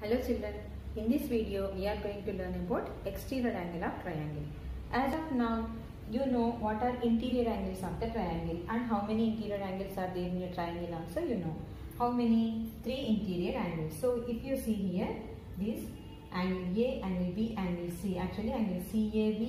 Hello children, in this video we are going to learn about exterior angle of triangle. As of now, you know what are interior angles of the triangle and how many interior angles are there in a triangle also you know. How many? 3 interior angles. So if you see here, this angle A, angle B, angle C. Actually angle CAB,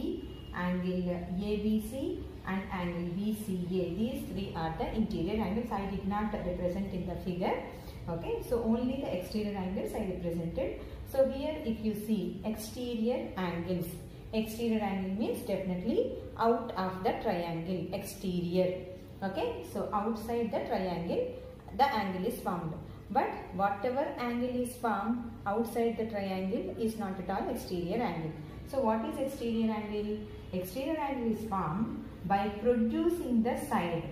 angle ABC and angle BCA. These 3 are the interior angles. I did not represent in the figure. Okay, so only the exterior angles I represented. So here if you see exterior angles, exterior angle means definitely out of the triangle, exterior. Okay, so outside the triangle the angle is formed. But whatever angle is formed outside the triangle is not at all exterior angle. So what is exterior angle? Exterior angle is formed by producing the side,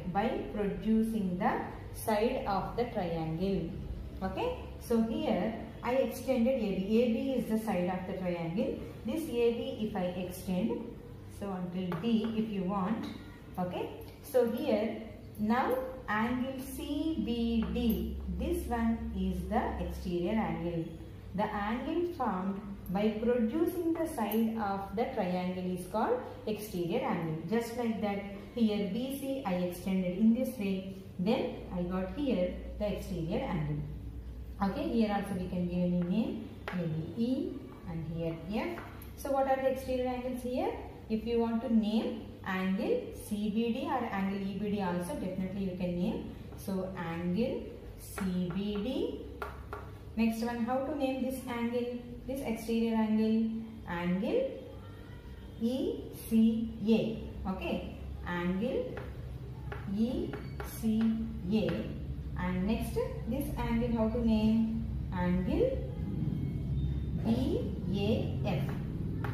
of the triangle. Okay, so here I extended AB. AB is the side of the triangle. This AB if I extend, so until D if you want. Okay, so here now angle CBD, this one is the exterior angle. The angle formed by producing the side of the triangle is called exterior angle. Just like that, here BC I extended in this way, then I got here the exterior angle. Okay, here also we can give any name, maybe E and here F. So what are the exterior angles here? If you want to name angle CBD or angle EBD also, definitely you can name. So angle CBD. Next one, how to name this angle, this exterior angle? Angle ECA. Okay, angle ECA. And next, this angle how to name? Angle BAF.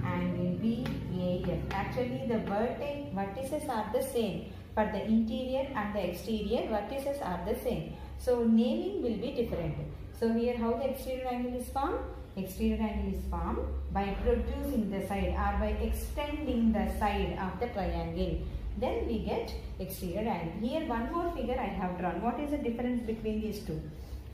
Angle BAF. Actually the vertices are the same. For the interior and the exterior, vertices are the same. So naming will be different. So here how the exterior angle is formed? Exterior angle is formed by producing the side or by extending the side of the triangle. Then we get exterior angle. Here one more figure I have drawn. What is the difference between these two?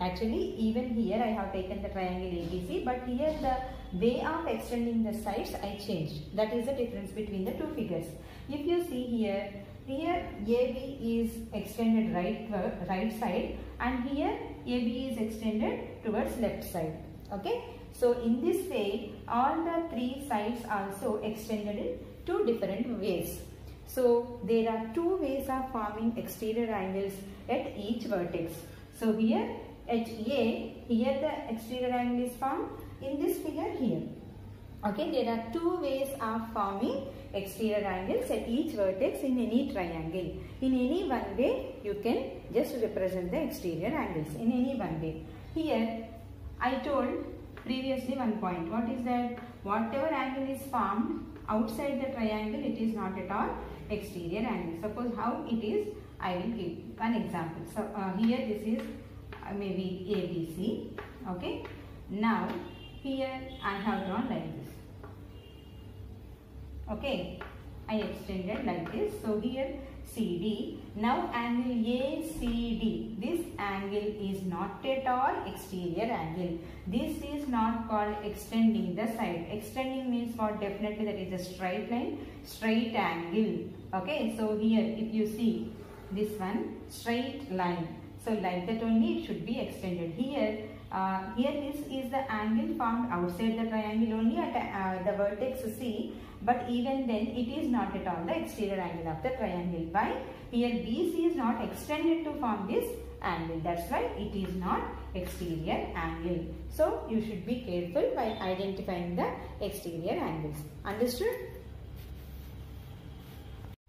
Actually even here I have taken the triangle ABC, but here the way of extending the sides I changed. That is the difference between the two figures. If you see here AB is extended right side and here AB is extended towards left side. Okay, so in this way all the 3 sides also extended in 2 different ways. So there are 2 ways of forming exterior angles at each vertex. So here at A, here the exterior angle is formed, in this figure here. Okay, there are 2 ways of forming exterior angles at each vertex in any triangle. In any one way you can just represent the exterior angles in any one way. Here I told previously one point. What is that? Whatever angle is formed outside the triangle, it is not at all exterior angle. Suppose how it is, I will give one example. So here this is maybe ABC. Okay, now here I have drawn like this. Okay, I extended like this. So here CD. Now angle ACD. This angle is not at all exterior angle. This is not called extending the side. Extending means what? Definitely that is a straight line, straight angle. Okay, so here if you see this one, straight line. So like that only it should be extended. Here this is the angle formed outside the triangle only at the vertex C. But even then it is not at all the exterior angle of the triangle. Why? Here BC is not extended to form this angle. That's why it is not exterior angle. So you should be careful while identifying the exterior angles. Understood?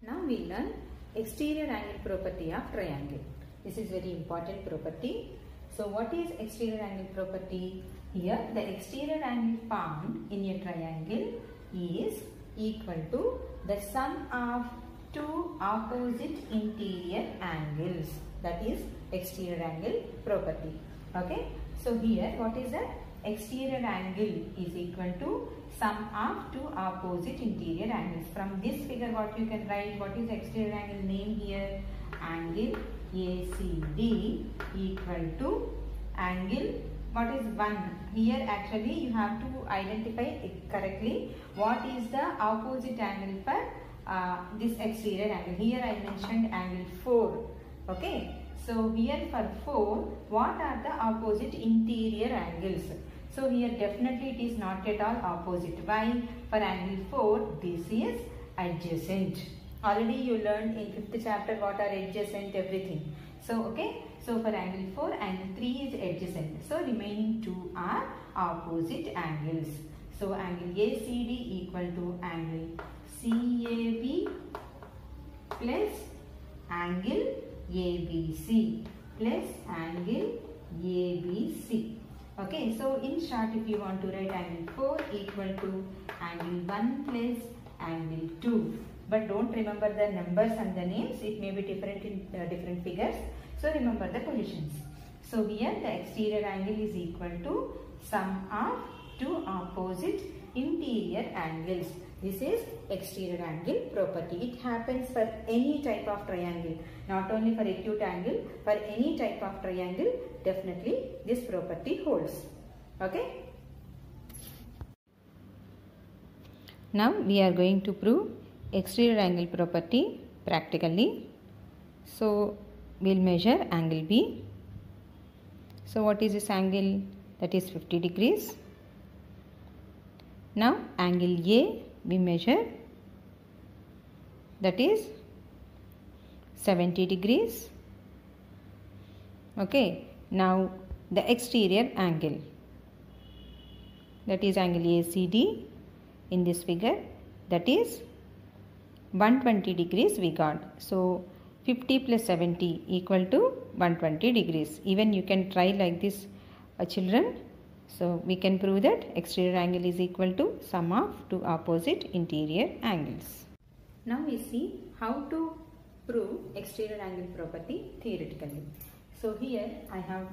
Now we learn exterior angle property of triangle. This is very important property. So what is exterior angle property? Here the exterior angle formed in a triangle is equal to the sum of 2 opposite interior angles. That is exterior angle property. Okay, so here what is the exterior angle is equal to sum of 2 opposite interior angles. From this figure what you can write, what is exterior angle name here? Angle ACD equal to angle what is 1? Here actually you have to identify it correctly. What is the opposite angle for this exterior angle? Here I mentioned angle 4. Okay. So here for 4, what are the opposite interior angles? So here definitely it is not at all opposite. Why? For angle 4, this is adjacent. Already you learned in 5th chapter what are adjacent, everything. So okay. So for angle 4, angle 3 is adjacent. So remaining 2 are opposite angles. So angle ACD equal to angle CAB plus angle ABC plus angle ABC. Okay, so in short, if you want to write angle 4 equal to angle 1 plus angle 2. But don't remember the numbers and the names. It may be different in different figures. So remember the positions. So here the exterior angle is equal to sum of two opposite interior angles. This is exterior angle property. It happens for any type of triangle, not only for acute angle, for any type of triangle, definitely this property holds. Okay. Now we are going to prove exterior angle property practically. So we'll measure angle B. So what is this angle? That is 50 degrees. Now angle A we measure, that is 70 degrees. Okay. Now the exterior angle, that is angle ACD in this figure, that is 120 degrees we got. So 50 plus 70 equal to 120 degrees. Even you can try like this, children. So we can prove that exterior angle is equal to sum of two opposite interior angles. Now we see how to prove exterior angle property theoretically. So here I have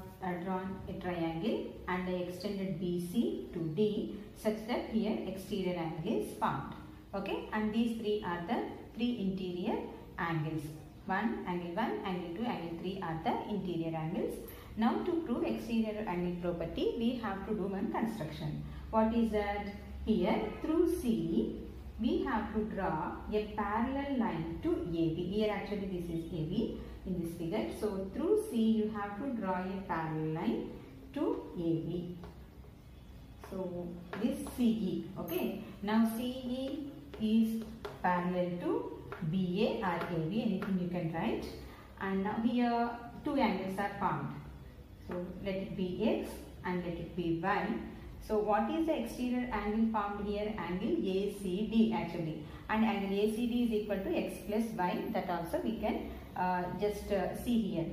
drawn a triangle and I extended BC to D such that here exterior angle is formed. Okay, and these three are the three interior angles. Angle 1, angle 2, angle 3 are the interior angles. Now to prove exterior angle property, we have to do one construction. What is that? Here through C, we have to draw a parallel line to AB. Here actually this is AB in this figure. So through C, you have to draw a parallel line to AB. So this CE. Okay. Now CE is parallel to BA or AB, anything you can write. And now here two angles are formed. So let it be X and let it be Y. So what is the exterior angle formed here? Angle ACD actually. And angle ACD is equal to X plus Y. That also we can just see here.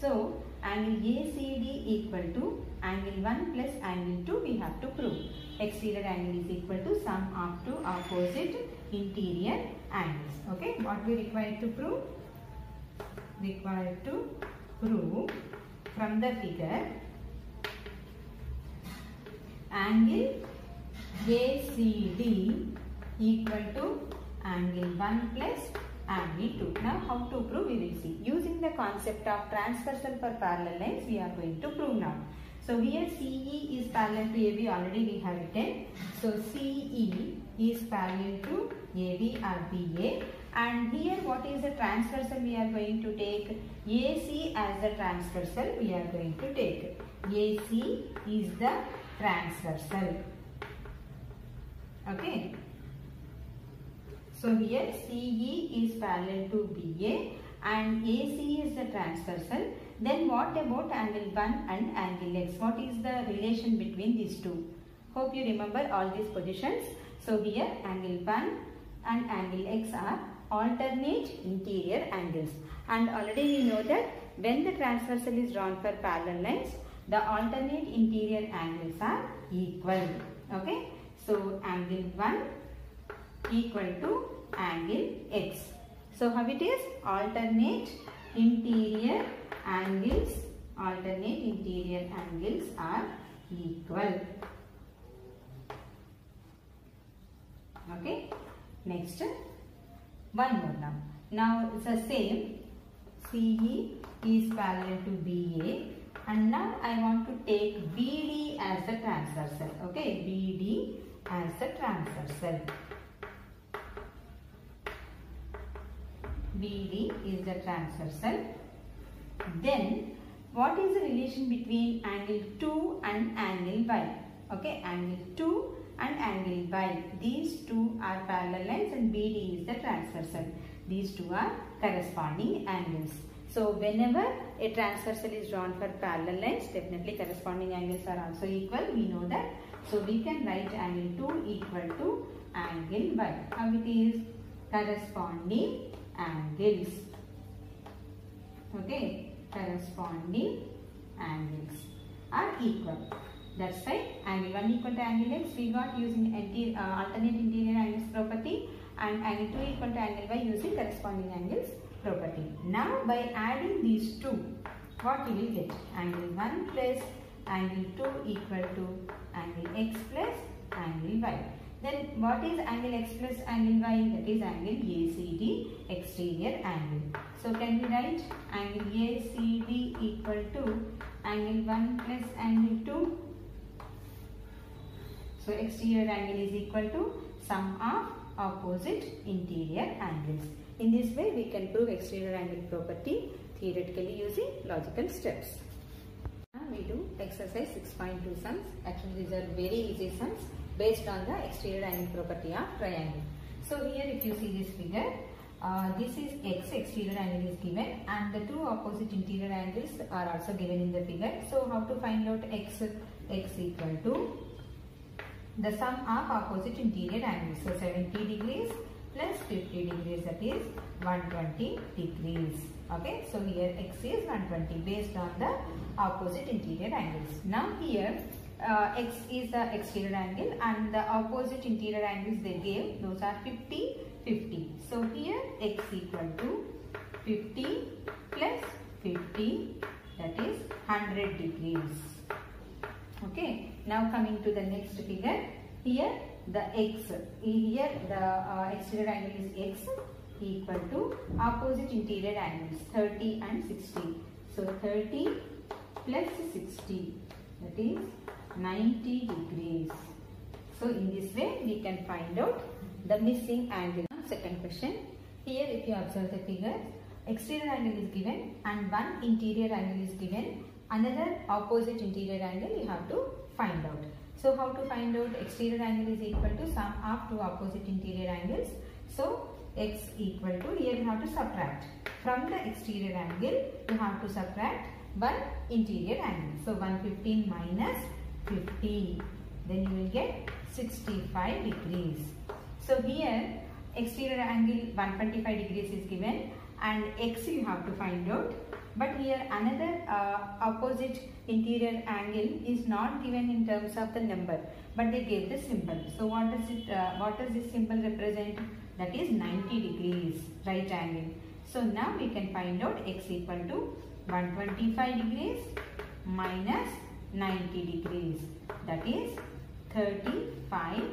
So angle ACD equal to angle 1 plus angle 2 we have to prove. Exterior angle is equal to sum of two opposite interior angles. Okay, what we require to prove? Required to prove from the figure angle ACD equal to angle 1 plus angle 2. Now how to prove we will see. Using the concept of transversal for parallel lines we are going to prove now. So here CE is parallel to AB, already we have written. So CE is parallel to AB or BA, and here what is the transversal we are going to take? AC as the transversal we are going to take. AC is the transversal. Okay. So here CE is parallel to BA and AC is the transversal. Then what about angle 1 and angle X? What is the relation between these two? Hope you remember all these positions. So here angle 1 and angle X are alternate interior angles. And already we know that when the transversal is drawn for parallel lines, the alternate interior angles are equal. Okay. So angle 1 equal to angle X. So how it is? Alternate interior angles are equal. Okay. Next, one more now. Now it's the same. CE is parallel to BA And now I want to take BD as the transversal. Okay, BD as the transversal. BD is the transversal. Then what is the relation between angle 2 and angle Y? Okay, angle 2 and angle Y. These two are parallel lines and BD is the transversal. These two are corresponding angles. So whenever a transversal is drawn for parallel lines, definitely corresponding angles are also equal. We know that. So we can write angle 2 equal to angle Y. How it is? Corresponding angles. Okay, corresponding angles are equal. That's why angle 1 equal to angle x we got using alternate interior angles property, and angle 2 equal to angle y using corresponding angles property. Now by adding these two, what you will get? Angle 1 plus angle 2 equal to angle x plus angle y. Then what is angle x plus angle y? That is angle ACD, exterior angle. So can we write angle ACD equal to angle 1 plus angle 2? So exterior angle is equal to sum of opposite interior angles. In this way we can prove exterior angle property theoretically using logical steps. Now we do exercise 6.2 sums. Actually these are very easy sums based on the exterior angle property of triangle. So here if you see this figure, this is x, exterior angle is given, and the two opposite interior angles are also given in the figure. So how to find out x? X equal to the sum of opposite interior angles. So 70 degrees plus 50 degrees, that is 120 degrees. Okay, so here x is 120 based on the opposite interior angles. Now here x is the exterior angle and the opposite interior angles they gave, those are 50, 50. So here x equal to 50 plus 50, that is 100 degrees. Okay, now coming to the next figure, here the x, here the exterior angle is x equal to opposite interior angles 30 and 60. So 30 plus 60, that is 90 degrees. So in this way we can find out the missing angle. Second question, here if you observe the figure, exterior angle is given and one interior angle is given, another opposite interior angle you have to find out. So how to find out? Exterior angle is equal to sum of two opposite interior angles. So x equal to, here you have to subtract. From the exterior angle you have to subtract one interior angle. So 115 minus 50, then you will get 65 degrees. So here exterior angle 125 degrees is given and x you have to find out. But here another opposite interior angle is not given in terms of the number, but they gave the symbol. So what does it? What does this symbol represent? That is 90 degrees, right angle. So now we can find out x equal to 125 degrees minus 90 degrees. That is 35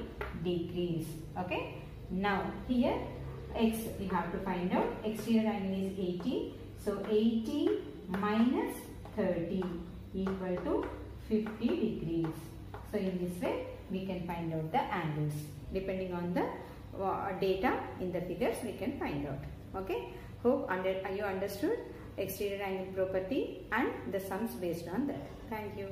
degrees. Okay. Now here x we have to find out. Exterior angle is 80. So 80 minus 30 equal to 50 degrees. So in this way we can find out the angles. Depending on the data in the figures we can find out. Okay. Hope you understood exterior angle property and the sums based on that. Thank you.